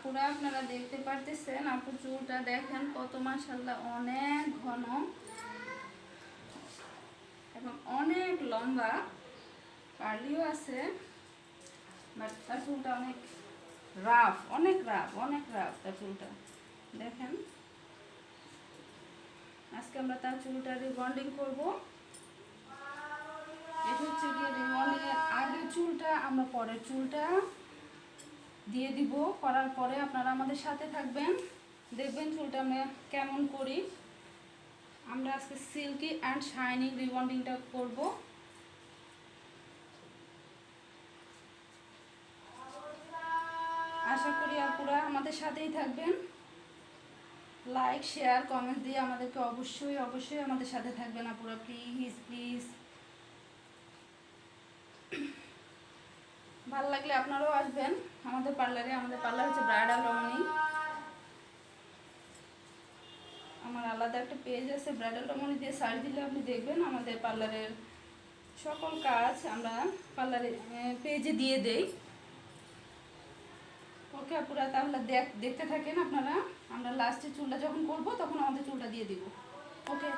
আপুরা আপনারা দেখতে পারতেছেন, আপুর চুলটা দেখেন কত মাশাআল্লাহ অনেক ঘন এবং অনেক লম্বা, কার্লিও আছে, বাট তার চুলটা অনেক রাফ, অনেক রাফ তার চুলটা দেখেন। আজকে আমরা তার চুলটা রিবন্ডিং করব। এটা হচ্ছে গিয়ে রিবন্ডিং এর আগে চুলটা, আমরা পরের চুলটা দিয়ে দিব। করার পরে আপনারা আমাদের সাথে থাকবেন, দেখবেন চুলটা আমরা কেমন করি। আমরা আজকে সিল্কি অ্যান্ড শাইনিং রিবন্ডিংটা করব। আশা করি আপুরা আমাদের সাথেই থাকবেন। লাইক শেয়ার কমেন্ট দিয়ে আমাদেরকে অবশ্যই অবশ্যই আমাদের সাথে থাকবেন আপুরা, প্লিজ প্লিজ। ভালো লাগলে আপনারাও আসবেন আমাদের পার্লারে। আমাদের পার্লার হচ্ছে ব্রাইডাল রমণী। আমার আলাদা একটা পেজ আছে, ব্রাইডাল রমণী দিয়ে সার্চ দিলে আপনি দেখবেন আমাদের পার্লারের সকল কাজ আমরা পার্লারে পেজে দিয়ে দেই। ওকে আপুরা, তাহলে দেখতে থাকেন আপনারা। আমরা লাস্টে চুলটা যখন করব তখন আমাদের চুলটা দিয়ে দিব। ওকে।